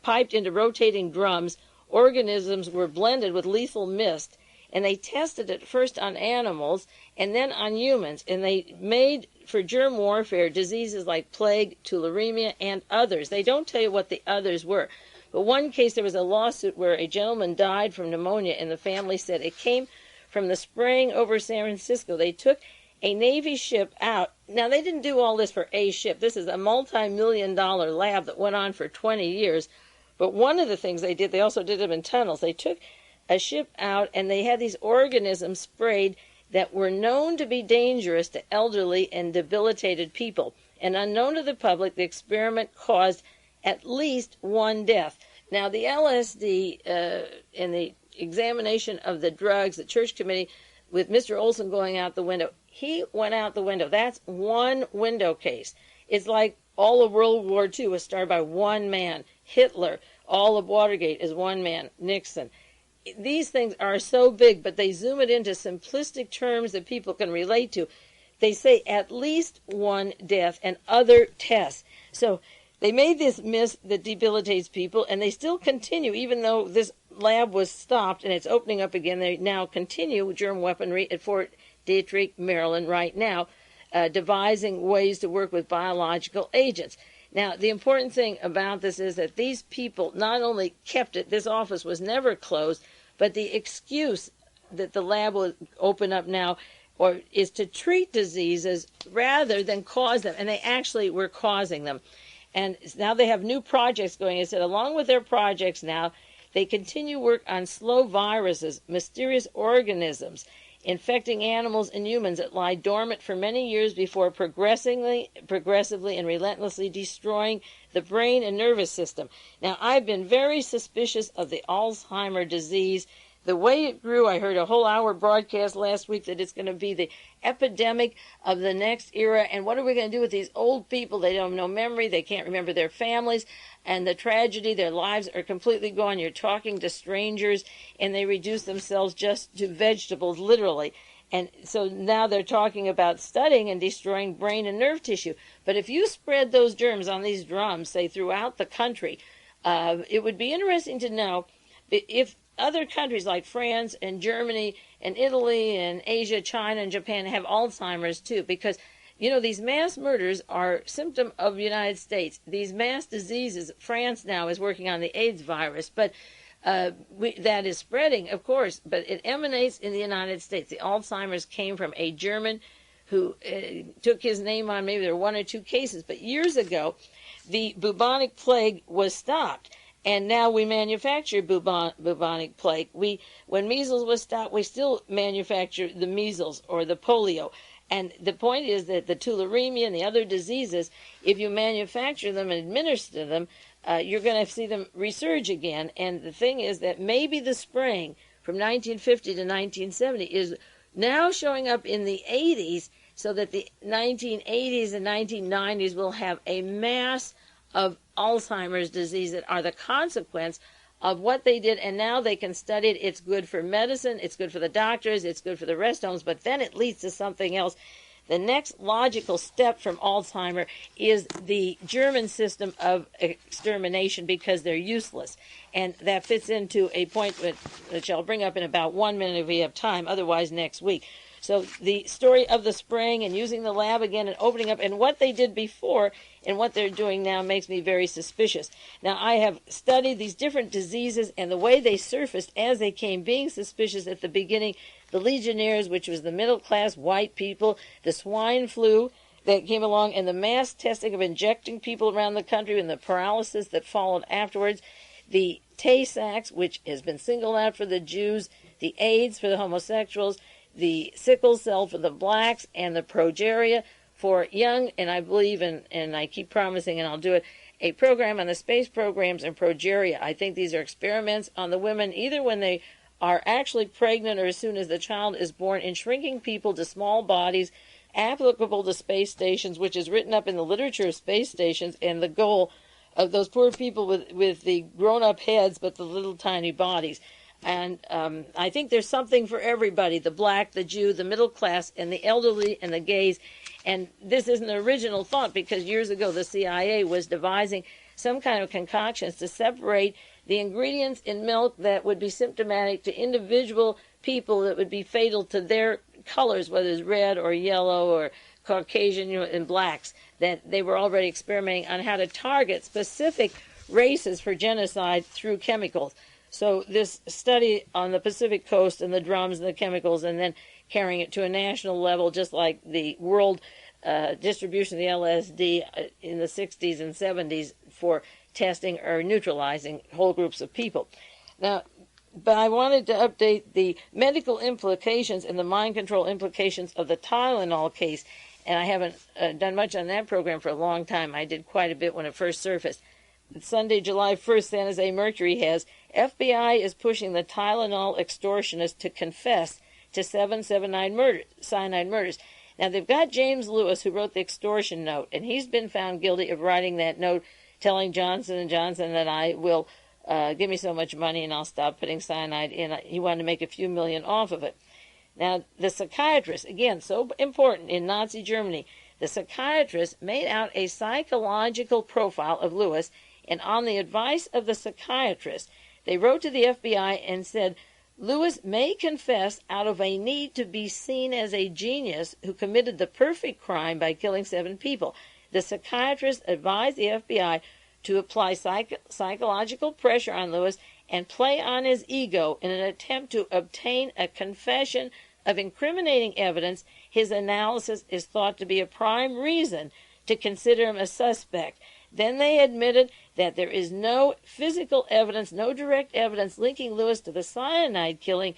piped into rotating drums. Organisms were blended with lethal mist, and they tested it first on animals and then on humans. And they made, for germ warfare, diseases like plague, tularemia, and others. They don't tell you what the others were. But one case, there was a lawsuit where a gentleman died from pneumonia, and the family said it came from the spraying over San Francisco. They took a Navy ship out. Now, they didn't do all this for a ship. This is a multi-million-dollar lab that went on for 20 years. But one of the things they did, they also did them in tunnels. They took a ship out, and they had these organisms sprayed that were known to be dangerous to elderly and debilitated people. And unknown to the public, the experiment caused at least one death. Now, the LSD in the examination of the drugs, the church committee, with Mr. Olson going out the window, he went out the window. That's one window case. It's like all of World War II was started by one man. Hitler. All of Watergate is one man. Nixon. These things are so big, but they zoom it into simplistic terms that people can relate to. They say at least one death and other tests. So they made this mist that debilitates people, and they still continue, even though this lab was stopped and it's opening up again. They now continue germ weaponry at Fort Detrick, Maryland, right now, devising ways to work with biological agents. Now, the important thing about this is that these people not only kept it, this office was never closed, but the excuse that the lab will open up now is to treat diseases rather than cause them, and they actually were causing them. And now they have new projects going. It said along with their projects now, they continue work on slow viruses, mysterious organisms, infecting animals and humans that lie dormant for many years before progressively and relentlessly destroying the brain and nervous system. Now, I've been very suspicious of the Alzheimer's disease. The way it grew, I heard a whole hour broadcast last week that it's going to be the epidemic of the next era. And what are we going to do with these old people? They don't have no memory. They can't remember their families. And the tragedy, their lives are completely gone. You're talking to strangers, and they reduce themselves just to vegetables, literally. And so now they're talking about studying and destroying brain and nerve tissue. But if you spread those germs on these drums, say, throughout the country, it would be interesting to know if other countries like France and Germany and Italy and Asia, China and Japan have Alzheimer's too, because these mass murders are symptom of the United States. These mass diseases, France now is working on the AIDS virus, but that is spreading, of course, but it emanates in the United States. The Alzheimer's came from a German who took his name on, maybe there were one or two cases, but years ago, the bubonic plague was stopped. And now we manufacture bubonic plague. When measles was stopped, we still manufacture the measles or the polio. And the point is that the tularemia and the other diseases, if you manufacture them and administer them, you're going to see them resurge again. And the thing is that maybe the spraying from 1950 to 1970 is now showing up in the 80s, so that the 1980s and 1990s will have a mass of Alzheimer's disease that are the consequence of what they did, and now they can study it. It's good for medicine, it's good for the doctors, it's good for the rest homes, but then it leads to something else. The next logical step from Alzheimer is the German system of extermination, because they're useless. And that fits into a point which I'll bring up in about 1 minute if we have time, otherwise next week. So the story of the spraying and using the lab again and opening up, and what they did before and what they're doing now, makes me very suspicious. Now, I have studied these different diseases and the way they surfaced as they came, being suspicious at the beginning. The Legionnaires, which was the middle-class white people, the swine flu that came along, and the mass testing of injecting people around the country and the paralysis that followed afterwards, the Tay-Sachs, which has been singled out for the Jews, the AIDS for the homosexuals, the sickle cell for the blacks, and the progeria for young, and I believe, and I keep promising, and I'll do it, a program on the space programs and progeria. I think these are experiments on the women, either when they are actually pregnant or as soon as the child is born, in shrinking people to small bodies applicable to space stations, which is written up in the literature of space stations, and the goal of those poor people with the grown-up heads but the little tiny bodies. And I think there's something for everybody, the black, the Jew, the middle class, and the elderly, and the gays. And this isn't an original thought, because years ago the CIA was devising some kind of concoctions to separate the ingredients in milk that would be symptomatic to individual people, that would be fatal to their colors, whether it's red or yellow or Caucasian, and blacks, that they were already experimenting on how to target specific races for genocide through chemicals. So this study on the Pacific coast and the drums and the chemicals, and then carrying it to a national level, just like the world distribution of the LSD in the 60s and 70s for testing or neutralizing whole groups of people. Now, but I wanted to update the medical implications and the mind control implications of the TYLENOL case, and I haven't done much on that program for a long time. I did quite a bit when it first surfaced. Sunday, July 1st, San Jose Mercury has, FBI is pushing the TYLENOL extortionist to confess to 7 cyanide murders. Now, they've got James Lewis, who wrote the extortion note, and he's been found guilty of writing that note telling Johnson & Johnson that I will give me so much money and I'll stop putting cyanide in. He wanted to make a few million off of it. Now, the psychiatrist, again, so important in Nazi Germany, the psychiatrist made out a psychological profile of Lewis, and on the advice of the psychiatrist, they wrote to the FBI and said, Lewis may confess out of a need to be seen as a genius who committed the perfect crime by killing 7 people. The psychiatrist advised the FBI to apply psychological pressure on Lewis and play on his ego in an attempt to obtain a confession of incriminating evidence. His analysis is thought to be a prime reason to consider him a suspect. Then they admitted that there is no physical evidence, no direct evidence linking Lewis to the cyanide killing,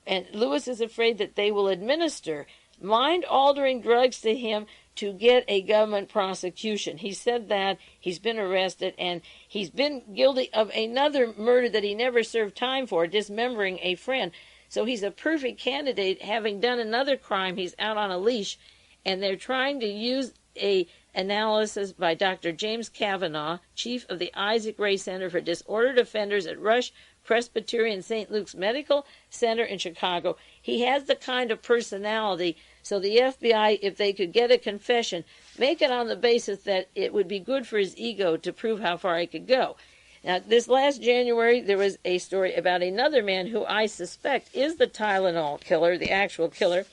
and Lewis is afraid that they will administer mind-altering drugs to him to get a government prosecution. He said that. He's been arrested, and he's been guilty of another murder that he never served time for, dismembering a friend. So he's a perfect candidate. Having done another crime, he's out on a leash, and they're trying to use a analysis by Dr. James Kavanaugh, chief of the Isaac Ray Center for Disordered Offenders at Rush Presbyterian St. Luke's Medical Center in Chicago. He has the kind of personality, so the FBI, if they could get a confession, make it on the basis that it would be good for his ego to prove how far he could go. Now, this last January, there was a story about another man who I suspect is the Tylenol killer, the actual killer.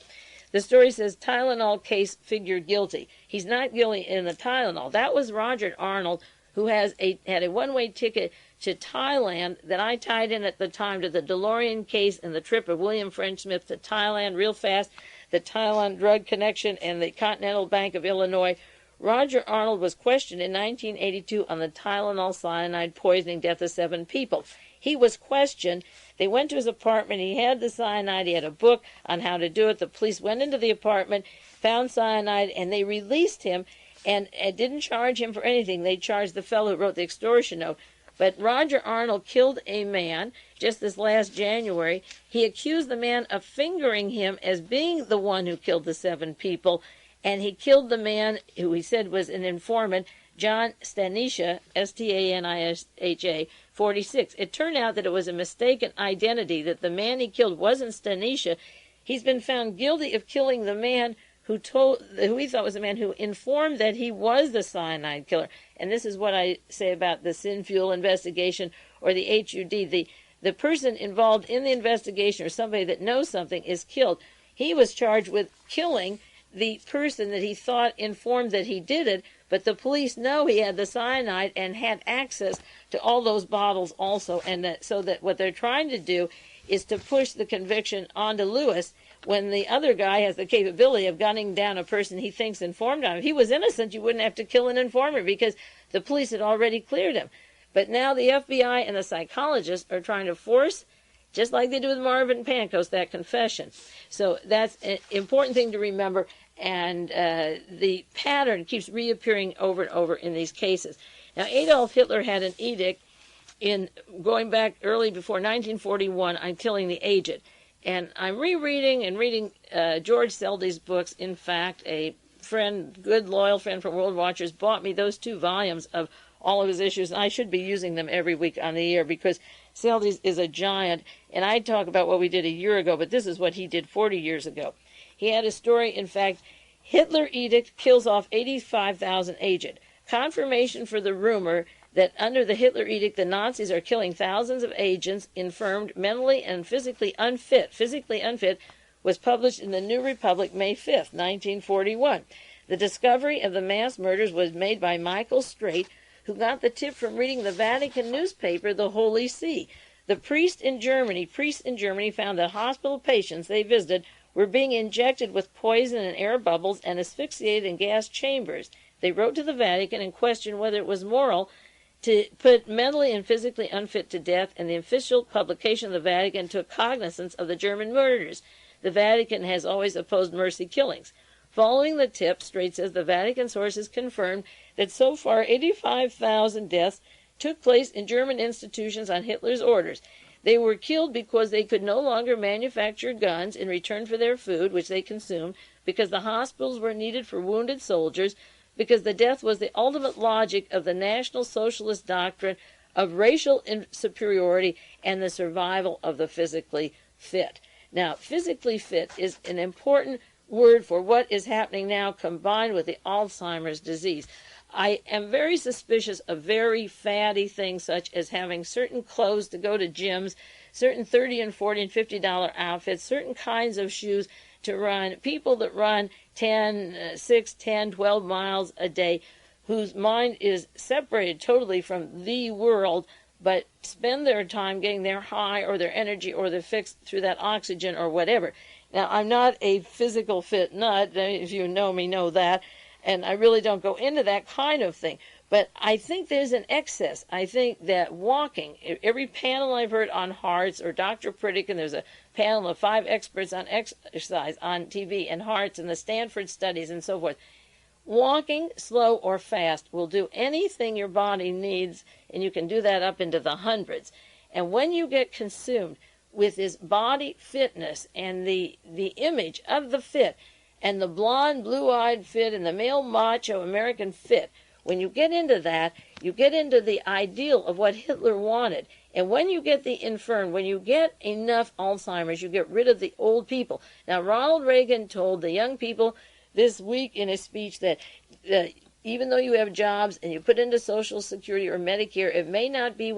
The story says Tylenol case figure guilty. He's not guilty in the Tylenol. That was Roger Arnold, who had a one-way ticket to Thailand that I tied in at the time to the DeLorean case and the trip of William French Smith to Thailand real fast, the Thailand drug connection, and the Continental Bank of Illinois. Roger Arnold was questioned in 1982 on the Tylenol cyanide poisoning death of 7 people. He was questioned. They went to his apartment. He had the cyanide. He had a book on how to do it. The police went into the apartment, found cyanide, and they released him and didn't charge him for anything. They charged the fellow who wrote the extortion note. But Roger Arnold killed a man just this last January. He accused the man of fingering him as being the one who killed the 7 people. And he killed the man who he said was an informant, John Stanisha, Stanisha, 46. It turned out that it was a mistaken identity, that the man he killed wasn't Stanisha. He's been found guilty of killing the man who he thought was the man who informed that he was the cyanide killer. And this is what I say about the Sin Fuel investigation or the HUD. The person involved in the investigation or somebody that knows something is killed. He was charged with killing the person that he thought informed that he did it, but the police know he had the cyanide and had access to all those bottles also, and so that what they're trying to do is to push the conviction onto Lewis when the other guy has the capability of gunning down a person he thinks informed on him. If he was innocent, you wouldn't have to kill an informer because the police had already cleared him. But now the FBI and the psychologists are trying to force, just like they do with Marvin Pancoast, that confession. So that's an important thing to remember, and the pattern keeps reappearing over and over in these cases. Now, Adolf Hitler had an edict in going back early before 1941 on killing the aged. And I'm rereading and reading George Seldy's books. In fact, a friend, good loyal friend from World Watchers, bought me those 2 volumes of all of his issues, and I should be using them every week on the air because Seldy's is a giant, and I talk about what we did a year ago, but this is what he did 40 years ago. He had a story, in fact, Hitler edict kills off 85,000 aged. Confirmation for the rumor that under the Hitler edict, the Nazis are killing thousands of agents, infirmed, mentally and physically unfit. Physically unfit was published in the New Republic May 5th, 1941. The discovery of the mass murders was made by Michael Straight, who got the tip from reading the Vatican newspaper, The Holy See. The priests in Germany found that hospital patients they visited were being injected with poison and air bubbles and asphyxiated in gas chambers. They wrote to the Vatican and questioned whether it was moral to put mentally and physically unfit to death, and the official publication of the Vatican took cognizance of the German murders. The Vatican has always opposed mercy killings. Following the tip, Strait says the Vatican sources confirmed that so far 85,000 deaths took place in German institutions on Hitler's orders. They were killed because they could no longer manufacture guns in return for their food, which they consumed, because the hospitals were needed for wounded soldiers, because the death was the ultimate logic of the National Socialist doctrine of racial superiority and the survival of the physically fit. Now, physically fit is an important word for what is happening now combined with the Alzheimer's disease. I am very suspicious of very fatty things such as having certain clothes to go to gyms, certain $30 and $40 and $50 outfits, certain kinds of shoes to run, people that run 6, 10, 12 miles a day, whose mind is separated totally from the world, but spend their time getting their high or their energy or their fix through that oxygen or whatever. Now, I'm not a physical fit nut. If you know me, know that. And I really don't go into that kind of thing. But I think there's an excess. I think that walking, every panel I've heard on hearts, or Dr. Pritikin, there's a panel of 5 experts on exercise on TV and hearts and the Stanford studies and so forth. Walking, slow or fast, will do anything your body needs, and you can do that up into the hundreds. And when you get consumed with this body fitness and the image of the fit, and the blonde, blue-eyed fit, and the male macho American fit, when you get into that, you get into the ideal of what Hitler wanted. And when you get the infirm, when you get enough Alzheimer's, you get rid of the old people. Now, Ronald Reagan told the young people this week in his speech that even though you have jobs and you put into Social Security or Medicare, it may not be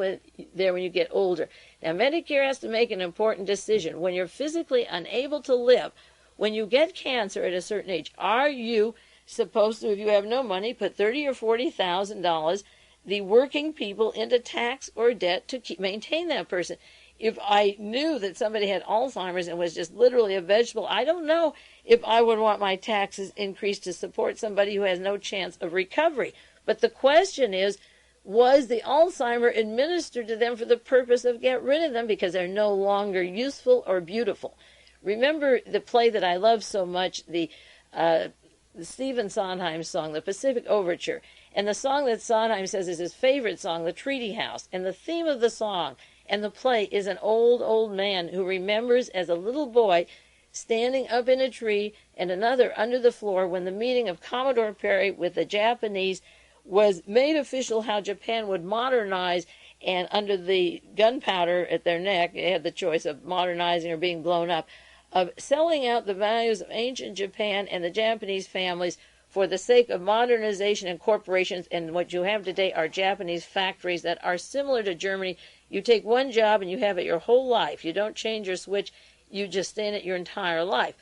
there when you get older. Now, Medicare has to make an important decision. When you're physically unable to live, when you get cancer at a certain age, are you supposed to, if you have no money, put $30,000 or $40,000, the working people, into tax or debt to maintain that person? If I knew that somebody had Alzheimer's and was just literally a vegetable, I don't know if I would want my taxes increased to support somebody who has no chance of recovery. But the question is, was the Alzheimer administered to them for the purpose of get rid of them because they're no longer useful or beautiful? Remember the play that I love so much, the Stephen Sondheim song, the Pacific Overture. And the song that Sondheim says is his favorite song, The Treaty House. And the theme of the song and the play is an old, old man who remembers as a little boy standing up in a tree and another under the floor when the meeting of Commodore Perry with the Japanese was made official, how Japan would modernize, and under the gunpowder at their neck, they had the choice of modernizing or being blown up, of selling out the values of ancient Japan and the Japanese families for the sake of modernization and corporations. And what you have today are Japanese factories that are similar to Germany. You take one job and you have it your whole life. You don't change your switch. You just stay in it your entire life.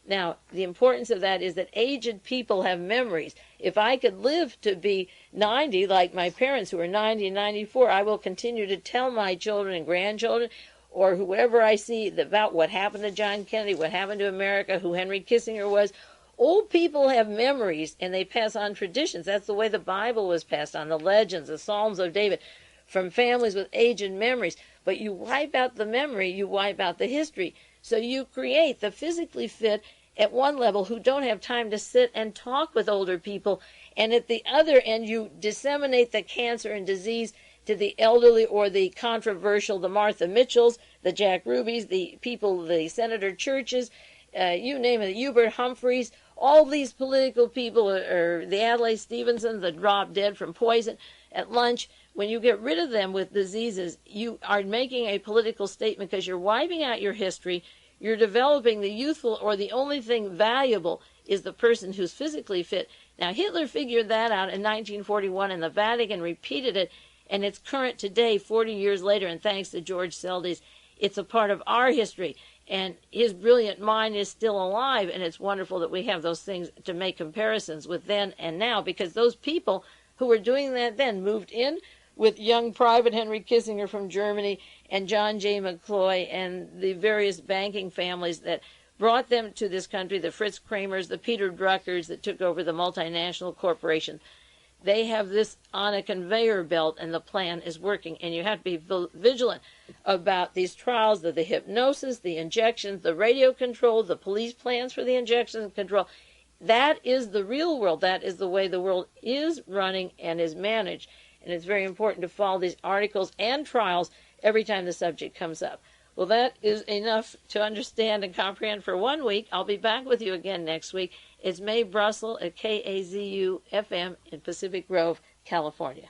Now, the importance of that is that aged people have memories. If I could live to be 90, like my parents who are 90 and 94, I will continue to tell my children and grandchildren or whoever I see about what happened to John Kennedy, what happened to America, who Henry Kissinger was. Old people have memories, and they pass on traditions. That's the way the Bible was passed on, the legends, the Psalms of David, from families with aged memories. But you wipe out the memory, you wipe out the history. So you create the physically fit at one level who don't have time to sit and talk with older people, and at the other end you disseminate the cancer and disease to the elderly or the controversial, the Martha Mitchells, the Jack Rubies, the people, the Senator Churches, you name it, Hubert Humphreys, all these political people, or the Adlai Stevensons that dropped dead from poison at lunch. When you get rid of them with diseases, you are making a political statement because you're wiping out your history. You're developing the youthful, or the only thing valuable is the person who's physically fit. Now, Hitler figured that out in 1941, and the Vatican repeated it, and it's current today, 40 years later, and thanks to George Seldes, it's a part of our history. And his brilliant mind is still alive, and it's wonderful that we have those things to make comparisons with then and now, because those people who were doing that then moved in with young Private Henry Kissinger from Germany and John J. McCloy and the various banking families that brought them to this country, the Fritz Kramers, the Peter Druckers that took over the multinational corporation. They have this on a conveyor belt, and the plan is working. And you have to be vigilant about these trials of the hypnosis, the injections, the radio control, the police plans for the injections and control. That is the real world. That is the way the world is running and is managed. And it's very important to follow these articles and trials every time the subject comes up. Well, that is enough to understand and comprehend for 1 week. I'll be back with you again next week. It's Mae Brussel at KAZU-FM in Pacific Grove, California.